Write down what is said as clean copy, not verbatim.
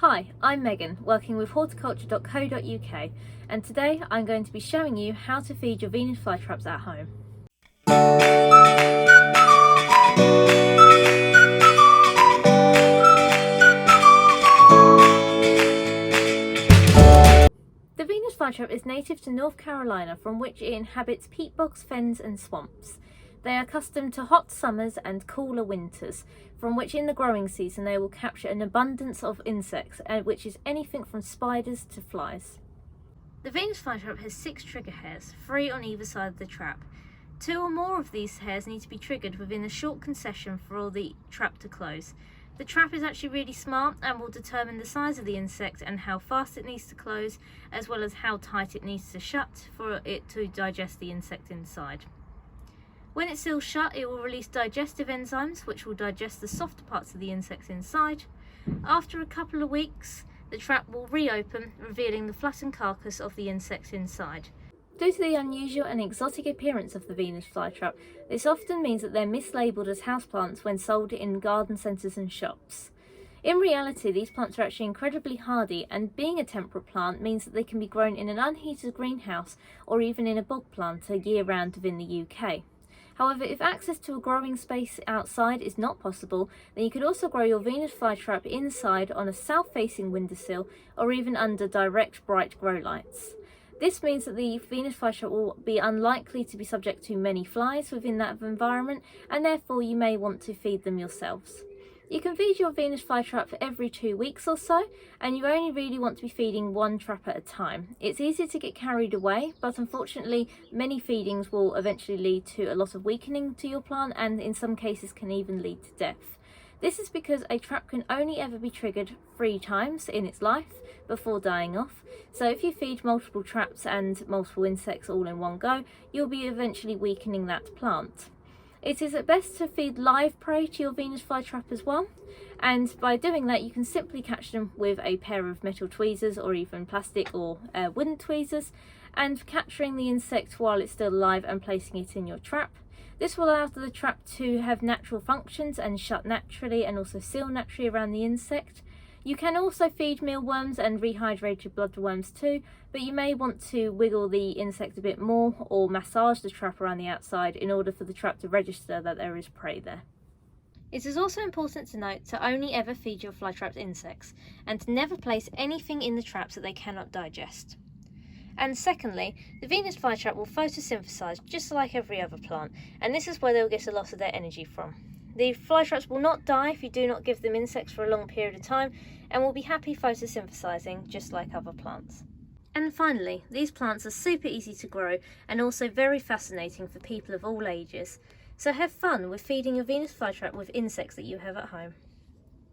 Hi, I'm Megan, working with horticulture.co.uk, and today I'm going to be showing you how to feed your Venus flytraps at home. The Venus flytrap is native to North Carolina, from which it inhabits peat bogs, fens and swamps. They are accustomed to hot summers and cooler winters, from which in the growing season they will capture an abundance of insects, which is anything from spiders to flies. The Venus flytrap has 6 trigger hairs, 3 on either side of the trap. 2 or more of these hairs need to be triggered within a short concession for the trap to close. The trap is actually really smart and will determine the size of the insect and how fast it needs to close, as well as how tight it needs to shut for it to digest the insect inside. When it's sealed shut, it will release digestive enzymes which will digest the softer parts of the insect inside. After a couple of weeks, the trap will reopen, revealing the flattened carcass of the insect inside. Due to the unusual and exotic appearance of the Venus flytrap, this often means that they're mislabeled as houseplants when sold in garden centres and shops. In reality, these plants are actually incredibly hardy, and being a temperate plant means that they can be grown in an unheated greenhouse or even in a bog planter year-round within the UK. However, if access to a growing space outside is not possible, then you could also grow your Venus flytrap inside on a south-facing windowsill or even under direct bright grow lights. This means that the Venus flytrap will be unlikely to be subject to many flies within that environment, and therefore you may want to feed them yourselves. You can feed your Venus flytrap every 2 weeks or so, and you only really want to be feeding one trap at a time. It's easy to get carried away, but unfortunately many feedings will eventually lead to a lot of weakening to your plant, and in some cases can even lead to death. This is because a trap can only ever be triggered 3 times in its life before dying off. So if you feed multiple traps and multiple insects all in one go, you'll be eventually weakening that plant. It is at best to feed live prey to your Venus flytrap as well, and by doing that you can simply catch them with a pair of metal tweezers or even plastic or wooden tweezers, and capturing the insect while it's still alive and placing it in your trap. This will allow the trap to have natural functions and shut naturally and also seal naturally around the insect. You can also feed mealworms and rehydrated bloodworms too, but you may want to wiggle the insect a bit more or massage the trap around the outside in order for the trap to register that there is prey there. It is also important to note to only ever feed your flytrapped insects, and to never place anything in the traps that they cannot digest. And secondly, the Venus flytrap will photosynthesize just like every other plant, and this is where they'll get a lot of their energy from. The flytraps will not die if you do not give them insects for a long period of time, and will be happy photosynthesizing just like other plants. And finally, these plants are super easy to grow and also very fascinating for people of all ages. So have fun with feeding your Venus flytrap with insects that you have at home.